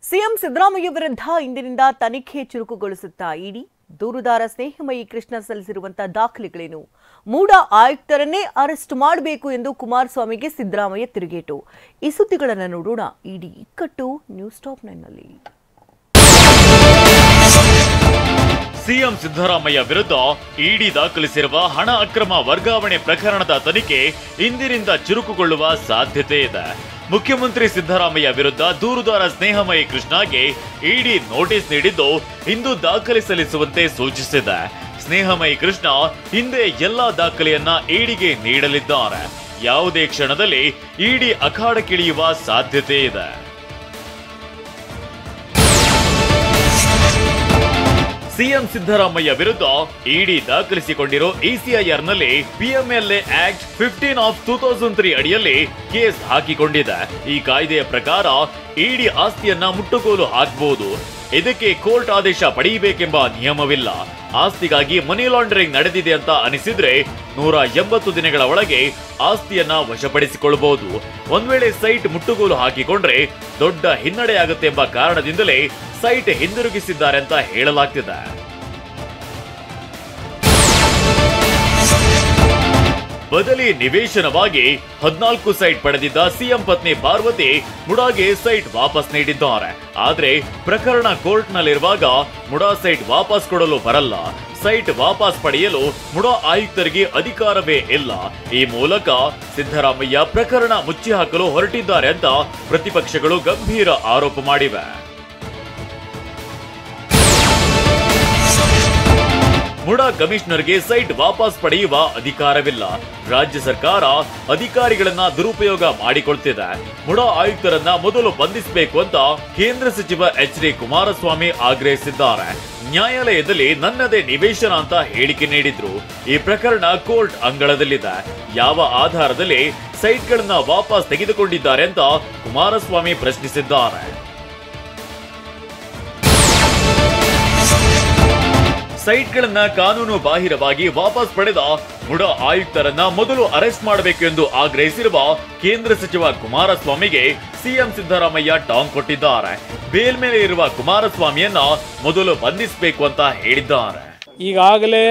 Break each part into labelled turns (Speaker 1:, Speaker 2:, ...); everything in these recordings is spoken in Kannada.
Speaker 1: ಸಿಎಂ ಸಿದ್ದರಾಮಯ್ಯ ವಿರುದ್ಧ ಇಂದಿನಿಂದ ತನಿಖೆ ಚುರುಕುಗೊಳಿಸುತ್ತಾ ಇಡಿ ದೂರುದಾರ ಸ್ನೇಹಮಯಿ ಕೃಷ್ಣ ಸಲ್ಲಿಸಿರುವಂತಹ ದಾಖಲೆಗಳೇನು? ಮೂಡ ಆಯುಕ್ತರನ್ನೇ ಅರೆಸ್ಟ್ ಮಾಡಬೇಕು ಎಂದು ಕುಮಾರಸ್ವಾಮಿಗೆ ಸಿದ್ದರಾಮಯ್ಯ ತಿರುಗೇಟು. ಈ ಸುದ್ದಿಗಳನ್ನು ನೋಡೋಣ ಇಡಿ ಇಕ್ಕಟ್ಟು ನ್ಯೂಸ್ ಟಾಪ್ 9 ನಲ್ಲಿ.
Speaker 2: ಸಿಎಂ ಸಿದ್ದರಾಮಯ್ಯ ವಿರುದ್ಧ ಇಡಿ ದಾಖಲಿಸಿರುವ ಹಣ ಅಕ್ರಮ ವರ್ಗಾವಣೆ ಪ್ರಕರಣದ ತನಿಖೆ ಇಂದಿನಿಂದ ಚುರುಕುಗೊಳ್ಳುವ ಸಾಧ್ಯತೆ ಇದೆ. ಮುಖ್ಯಮಂತ್ರಿ ಸಿದ್ದರಾಮಯ್ಯ ವಿರುದ್ಧ ದೂರುದಾರ ಸ್ನೇಹಮಯಿ ಕೃಷ್ಣಗೆ ಇಡಿ ನೋಟಿಸ್ ನೀಡಿದ್ದು ಇಂದು ದಾಖಲೆ ಸಲ್ಲಿಸುವಂತೆ ಸೂಚಿಸಿದೆ. ಸ್ನೇಹಮಯಿ ಕೃಷ್ಣ ಹಿಂದೆ ಎಲ್ಲಾ ದಾಖಲೆಯನ್ನ ಇಡಿಗೆ ನೀಡಲಿದ್ದಾರೆ. ಯಾವುದೇ ಕ್ಷಣದಲ್ಲಿ ಇಡಿ ಅಖಾಡಕ್ಕಿಳಿಯುವ ಸಾಧ್ಯತೆ ಇದೆ. ಸಿಎಂ ಸಿದ್ದರಾಮಯ್ಯ ವಿರುದ್ಧ ಇಡಿ ದಾಖಲಿಸಿಕೊಂಡಿರೋ ಇಸಿಐಆರ್ನಲ್ಲಿ ಪಿಎಂಎಲ್ಎ ಆಕ್ಟ್ 15 ಆಫ್ 2003 ಅಡಿಯಲ್ಲಿ ಕೇಸ್ ಹಾಕಿಕೊಂಡಿದೆ. ಈ ಕಾಯ್ದೆಯ ಪ್ರಕಾರ ಇಡಿ ಆಸ್ತಿಯನ್ನ ಮುಟ್ಟುಗೋಲು ಹಾಕಬಹುದು. ಇದಕ್ಕೆ ಕೋರ್ಟ್ ಆದೇಶ ಪಡೆಯಬೇಕೆಂಬ ನಿಯಮವಿಲ್ಲ. ಆಸ್ತಿಗಾಗಿ ಮನಿ ಲಾಂಡರಿಂಗ್ ನಡೆದಿದೆ ಅಂತ ಅನಿಸಿದ್ರೆ 180 ದಿನಗಳ ಒಳಗೆ ಆಸ್ತಿಯನ್ನ ವಶಪಡಿಸಿಕೊಳ್ಳಬಹುದು. ಒಂದ್ ವೇಳೆ ಸೈಟ್ ಮುಟ್ಟುಗೋಲು ಹಾಕಿಕೊಂಡ್ರೆ ದೊಡ್ಡ ಹಿನ್ನಡೆಯಾಗುತ್ತೆ ಎಂಬ ಕಾರಣದಿಂದಲೇ ಸೈಟ್ ಹಿಂದಿರುಗಿಸಿದ್ದಾರೆ ಅಂತ ಹೇಳಲಾಗ್ತಿದೆ. ಬದಲಿ ನಿವೇಶನವಾಗಿ 14 ಸೈಟ್ ಪಡೆದಿದ್ದ ಸಿಎಂ ಪತ್ನಿ ಪಾರ್ವತಿ ಮುಡಾಗೆ ಸೈಟ್ ವಾಪಸ್ ನೀಡಿದ್ದಾರೆ. ಆದ್ರೆ ಪ್ರಕರಣ ಕೋರ್ಟ್ನಲ್ಲಿರುವಾಗ ಮುಡಾ ಸೈಟ್ ವಾಪಸ್ ಕೊಡಲು ಬರಲ್ಲ. ಸೈಟ್ ವಾಪಸ್ ಪಡೆಯಲು ಮುಡಾ ಆಯುಕ್ತರಿಗೆ ಅಧಿಕಾರವೇ ಇಲ್ಲ. ಈ ಮೂಲಕ ಸಿದ್ದರಾಮಯ್ಯ ಪ್ರಕರಣ ಮುಚ್ಚಿ ಹಾಕಲು ಹೊರಟಿದ್ದಾರೆ ಅಂತ ಪ್ರತಿಪಕ್ಷಗಳು ಗಂಭೀರ ಆರೋಪ ಮಾಡಿವೆ. ಮುಡಾ ಕಮಿಷನರ್ಗೆ ಸೈಟ್ ವಾಪಸ್ ಪಡೆಯುವ ಅಧಿಕಾರವಿಲ್ಲ. ರಾಜ್ಯ ಸರ್ಕಾರ ಅಧಿಕಾರಿಗಳನ್ನ ದುರುಪಯೋಗ ಮಾಡಿಕೊಳ್ತಿದೆ. ಮುಡಾ ಆಯುಕ್ತರನ್ನ ಮೊದಲು ಬಂಧಿಸಬೇಕು ಅಂತ ಕೇಂದ್ರ ಸಚಿವ ಎಚ್.ಡಿ. ಕುಮಾರಸ್ವಾಮಿ ಆಗ್ರಹಿಸಿದ್ದಾರೆ. ನ್ಯಾಯಾಲಯದಲ್ಲಿ ನನ್ನದೇ ನಿವೇಶನ ಅಂತ ಹೇಳಿಕೆ ನೀಡಿದ್ರು. ಈ ಪ್ರಕರಣ ಕೋರ್ಟ್ ಅಂಗಳದಲ್ಲಿದೆ. ಯಾವ ಆಧಾರದಲ್ಲಿ ಸೈಟ್ಗಳನ್ನ ವಾಪಸ್ ತೆಗೆದುಕೊಂಡಿದ್ದಾರೆ ಅಂತ ಕುಮಾರಸ್ವಾಮಿ ಪ್ರಶ್ನಿಸಿದ್ದಾರೆ. ಸೈಟ್ಗಳನ್ನ ಕಾನೂನು ಬಾಹಿರವಾಗಿ ವಾಪಸ್ ಪಡೆದ ಮುಡಾ ಆಯುಕ್ತರನ್ನ ಮೊದಲು ಅರೆಸ್ಟ್ ಮಾಡಬೇಕು ಎಂದು ಆಗ್ರಹಿಸಿರುವ ಕೇಂದ್ರ ಸಚಿವ ಕುಮಾರಸ್ವಾಮಿಗೆ ಸಿಎಂ ಸಿದ್ದರಾಮಯ್ಯ ಟಾಂಗ್ ಕೊಟ್ಟಿದ್ದಾರೆ. ಬೇಲ್ ಮೇಲೆ ಇರುವ ಕುಮಾರಸ್ವಾಮಿಯನ್ನ ಮೊದಲು ಬಂಧಿಸಬೇಕು ಅಂತ ಹೇಳಿದ್ದಾರೆ.
Speaker 3: ಈಗಾಗಲೇ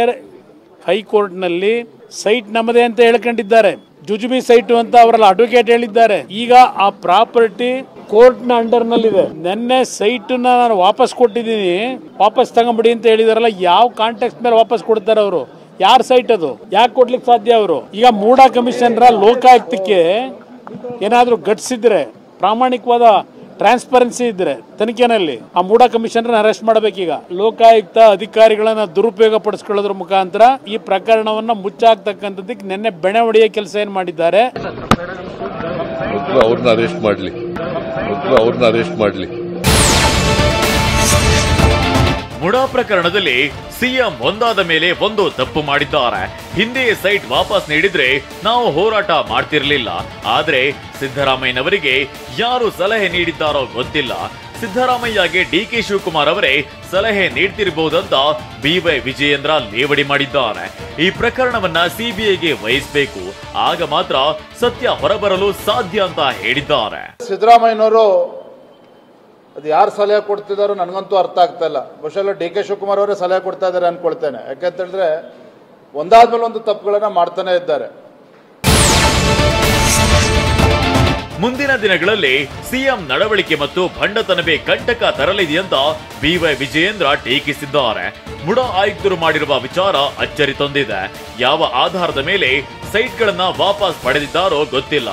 Speaker 3: ಹೈಕೋರ್ಟ್ನಲ್ಲಿ ಸೈಟ್ ನಮ್ಮದೇ ಅಂತ ಹೇಳ್ಕೊಂಡಿದ್ದಾರೆ. ಜುಜುಬಿ ಸೈಟ್ ಅಂತ ಅವರಲ್ಲ ಅಡ್ವೊಕೇಟ್ ಹೇಳಿದ್ದಾರೆ. ಈಗ ಆ ಪ್ರಾಪರ್ಟಿ ಕೋರ್ಟ್ ನ ಅಂಡರ್ ನಲ್ಲಿದೆ. ನಿನ್ನೆ ಸೈಟ್ ನಾನು ವಾಪಸ್ ಕೊಟ್ಟಿದ್ದೀನಿ, ವಾಪಸ್ ತಗೊಂಬಿಡಿ ಅಂತ ಹೇಳಿದಾರಲ್ಲ. ಯಾವ ಕಾಂಟೆಕ್ಸ್ಟ್ ಮೇಲೆ ವಾಪಸ್ ಕೊಡ್ತಾರೆ ಅವರು? ಯಾರ ಸೈಟ್ ಅದು? ಯಾಕೆ ಕೊಡ್ಲಿಕ್ಕೆ ಸಾಧ್ಯ ಅವರು? ಈಗ ಮೂಡಾ ಕಮಿಷನರ ಲೋಕಾಯುಕ್ತಕ್ಕೆ ಏನಾದ್ರೂ ಗಟ್ಸಿದ್ರೆ, ಪ್ರಾಮಾಣಿಕವಾದ ಟ್ರಾನ್ಸ್ಪರೆನ್ಸಿ ಇದ್ರೆ ತನಿಖೆನಲ್ಲಿ ಆ ಮೂಡಾ ಕಮಿಷನರ್ ಅರೆಸ್ಟ್ ಮಾಡಬೇಕೀಗ. ಲೋಕಾಯುಕ್ತ ಅಧಿಕಾರಿಗಳನ್ನ ದುರುಪಯೋಗ ಪಡಿಸ್ಕೊಳ್ಳೋದ್ರ ಮುಖಾಂತರ ಈ ಪ್ರಕರಣವನ್ನ ಮುಚ್ಚಾಕ್ತಕ್ಕಂಥದ್ದಕ್ಕೆ ನಿನ್ನೆ ಬೆಣೆ ಹೊಡೆಯೋ ಕೆಲಸ ಏನ್ ಮಾಡಿದ್ದಾರೆ.
Speaker 4: ಅವ್ರನ್ನ ಅರೆಸ್ಟ್ ಮಾಡ್ಲಿ.
Speaker 2: ಮುಡಾ ಪ್ರಕರಣದಲ್ಲಿ ಸಿಎಂ ಒಂದಾದ ಮೇಲೆ ಒಂದು ತಪ್ಪು ಮಾಡಿದ್ದಾರೆ. ಹಿಂದೆಯೇ ಸೈಟ್ ವಾಪಸ್ ನೀಡಿದ್ರೆ ನಾವು ಹೋರಾಟ ಮಾಡ್ತಿರ್ಲಿಲ್ಲ. ಆದ್ರೆ ಸಿದ್ದರಾಮಯ್ಯನವರಿಗೆ ಯಾರು ಸಲಹೆ ನೀಡಿದ್ದಾರೋ ಗೊತ್ತಿಲ್ಲ. ಸಿದ್ದರಾಮಯ್ಯಗೆ ಡಿಕೆ ಶಿವಕುಮಾರ್ ಅವರೇ ಸಲಹೆ ನೀಡ್ತಿರಬಹುದಂತ ಬಿವೈ ವಿಜಯೇಂದ್ರ ಲೇವಡಿ ಮಾಡಿದ್ದಾರೆ. ಈ ಪ್ರಕರಣವನ್ನ ಸಿಬಿಐಗೆ ವಹಿಸಬೇಕು, ಆಗ ಮಾತ್ರ ಸತ್ಯ ಹೊರಬರಲು ಸಾಧ್ಯ ಅಂತ ಹೇಳಿದ್ದಾರೆ.
Speaker 5: ಸಿದ್ದರಾಮಯ್ಯನವರು ಅದು ಯಾರು ಸಲಹೆ ಕೊಡ್ತಿದ್ದಾರೋ ನನಗಂತೂ ಅರ್ಥ ಆಗ್ತಾ ಇಲ್ಲ. ಬಹುಶಃ ಡಿಕೆ ಶಿವಕುಮಾರ್ ಅವರೇ ಸಲಹೆ ಕೊಡ್ತಾ ಇದ್ದಾರೆ ಅನ್ಕೊಳ್ತೇನೆ. ಯಾಕೆಂತ ಹೇಳಿದ್ರೆ ಒಂದಾದ್ಮೇಲೆ ಒಂದು ತಪ್ಪುಗಳನ್ನ ಮಾಡ್ತಾನೆ ಇದ್ದಾರೆ.
Speaker 2: ಮುಂದಿನ ದಿನಗಳಲ್ಲಿ ಸಿಎಂ ನಡವಳಿಕೆ ಮತ್ತು ಭಂಡತನವೇ ಕಂಟಕ ತರಲಿದೆಯಂತ ಬಿವೈ ವಿಜಯೇಂದ್ರ ಟೀಕಿಸಿದ್ದಾರೆ. ಮುಡಾ ಆಯುಕ್ತರು ಮಾಡಿರುವ ವಿಚಾರ ಅಚ್ಚರಿ ತಂದಿದೆ. ಯಾವ ಆಧಾರದ ಮೇಲೆ ಸೈಟ್ಗಳನ್ನ ವಾಪಸ್ ಪಡೆದಿದ್ದಾರೋ ಗೊತ್ತಿಲ್ಲ.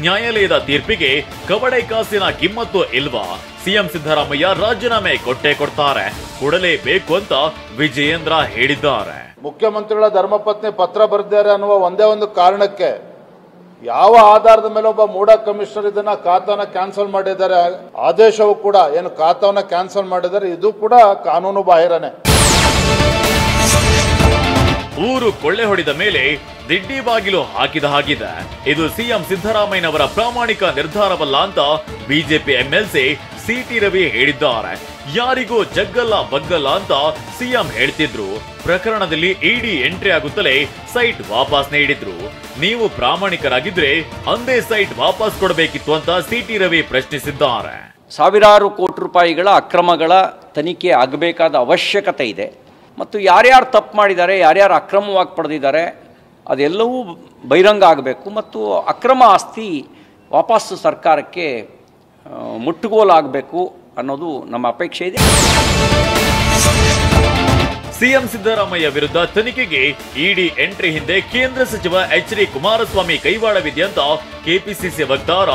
Speaker 2: ನ್ಯಾಯಾಲಯದ ತೀರ್ಪಿಗೆ ಕವಡೆ ಕಾಸಿನ ಕಿಮ್ಮತ್ತು ಇಲ್ವಾ? ಸಿಎಂ ಸಿದ್ದರಾಮಯ್ಯ ರಾಜೀನಾಮೆ ಕೊಡ್ತಾರೆ, ಕೊಡಲೇಬೇಕು ಅಂತ ವಿಜಯೇಂದ್ರ ಹೇಳಿದ್ದಾರೆ.
Speaker 5: ಮುಖ್ಯಮಂತ್ರಿಗಳ ಧರ್ಮಪತ್ನಿ ಪತ್ರ ಬರೆದಿದ್ದಾರೆ ಅನ್ನುವ ಒಂದೇ ಒಂದು ಕಾರಣಕ್ಕೆ ಯಾವ ಆಧಾರದ ಮೇಲೆ ಒಬ್ಬ ಮೂಡಾ ಕಮಿಷನರ್ ಇದನ್ನ ಖಾತಾನ ಕ್ಯಾನ್ಸಲ್ ಮಾಡಿದ್ದಾರೆ. ಆದೇಶವು ಕೂಡ ಏನು ಖಾತಾವನ್ನ ಕ್ಯಾನ್ಸಲ್ ಮಾಡಿದ್ದಾರೆ, ಇದು ಕೂಡ ಕಾನೂನು ಬಾಹಿರನೇ.
Speaker 2: ಊರು ಕೊಳ್ಳೆ ಹೊಡೆದ ಮೇಲೆ ದಿಡ್ಡಿ ಬಾಗಿಲು ಹಾಕಿದ ಹಾಗಿದೆ. ಇದು ಸಿಎಂ ಸಿದ್ದರಾಮಯ್ಯನವರ ಪ್ರಾಮಾಣಿಕ ನಿರ್ಧಾರವಲ್ಲ ಅಂತ ಬಿಜೆಪಿ ಎಂಎಲ್ಸಿ ಸಿಟಿ ರವಿ ಹೇಳಿದ್ದಾರೆ. ಯಾರಿಗೂ ಜಗ್ಗಲ್ಲ ಬಗ್ಗಲ್ಲ ಅಂತ ಸಿಎಂ ಹೇಳ್ತಿದ್ರು. ಪ್ರಕರಣದಲ್ಲಿ ಇಡಿ ಎಂಟ್ರಿ ಆಗುತ್ತಲೇ ಸೈಟ್ ವಾಪಸ್ ನೀಡಿದ್ರು. ನೀವು ಪ್ರಾಮಾಣಿಕರಾಗಿದ್ರೆ ಅಂದೇ ಸೈಟ್ ವಾಪಸ್ ಕೊಡಬೇಕಿತ್ತು ಅಂತ ಸಿಟಿ ರವಿ ಪ್ರಶ್ನಿಸಿದ್ದಾರೆ.
Speaker 4: ಸಾವಿರಾರು ಕೋಟಿ ರೂಪಾಯಿಗಳ ಅಕ್ರಮಗಳ ತನಿಖೆ ಆಗಬೇಕಾದ ಅವಶ್ಯಕತೆ ಇದೆ. ಮತ್ತು ಯಾರ್ಯಾರು ತಪ್ಪು ಮಾಡಿದ್ದಾರೆ, ಯಾರ್ಯಾರು ಅಕ್ರಮವಾಗಿ ಪಡೆದಿದ್ದಾರೆ ಅದೆಲ್ಲವೂ ಬಹಿರಂಗ ಆಗಬೇಕು ಮತ್ತು ಅಕ್ರಮ ಆಸ್ತಿ ವಾಪಸ್ಸು ಸರ್ಕಾರಕ್ಕೆ ಮುಟ್ಟುಗೋಲಾಗಬೇಕು ಅನ್ನೋದು ನಮ್ಮ ಅಪೇಕ್ಷೆ ಇದೆ.
Speaker 2: ಸಿಎಂ ಸಿದ್ದರಾಮಯ್ಯ ವಿರುದ್ಧ ತನಿಖೆಗೆ ಇಡಿ ಎಂಟ್ರಿ ಹಿಂದೆ ಕೇಂದ್ರ ಸಚಿವ ಎಚ್.ಡಿ. ಕುಮಾರಸ್ವಾಮಿ ಕೈವಾಡವಿದೆ ಅಂತ ಕೆಪಿಸಿಸಿ ವಕ್ತಾರ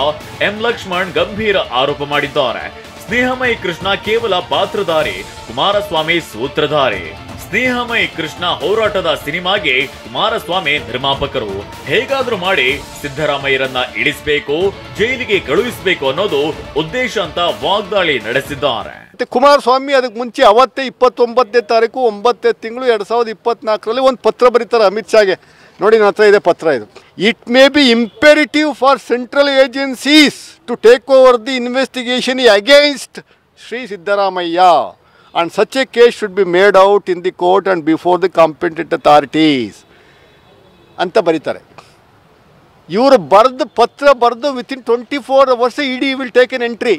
Speaker 2: ಎಂ. ಲಕ್ಷ್ಮಣ್ ಗಂಭೀರ ಆರೋಪ ಮಾಡಿದ್ದಾರೆ. ಸ್ನೇಹಮಯಿ ಕೃಷ್ಣ ಕೇವಲ ಪಾತ್ರಧಾರಿ, ಕುಮಾರಸ್ವಾಮಿ ಸೂತ್ರಧಾರಿ. ಸ್ನೇಹಮಯಿ ಕೃಷ್ಣ ಹೋರಾಟದ ಸಿನಿಮಾಗೆ ಕುಮಾರಸ್ವಾಮಿ ನಿರ್ಮಾಪಕರು. ಹೇಗಾದ್ರೂ ಮಾಡಿ ಸಿದ್ದರಾಮಯ್ಯರನ್ನ ಇಳಿಸಬೇಕು, ಜೈಲಿಗೆ ಕಳುಹಿಸಬೇಕು ಅನ್ನೋದು ಉದ್ದೇಶ ಅಂತ ವಾಗ್ದಾಳಿ ನಡೆಸಿದ್ದಾರೆ.
Speaker 6: ಕುಮಾರಸ್ವಾಮಿ ಅದಕ್ಕೆ ಮುಂಚೆ ಅವತ್ತೇ 29ನೇ ತಾರೀಕು 9ನೇ ತಿಂಗಳು 2024ರಲ್ಲಿ ಒಂದು ಪತ್ರ ಬರೀತಾರೆ ಅಮಿತ್ ಶಾಗೆ. ನೋಡಿ, ನನ್ನ ಹತ್ರ ಇದೆ ಪತ್ರ. ಇದು it may be imperative for central agencies to take over the investigation against Shri Siddaramaiah and such a case should be made out in the court and before the competent authorities ಅಂತ ಬರೀತಾರೆ. ಇವರು ಬರೆದು ಪತ್ರ ಬರೆದು within 24 hours ED will take an entry.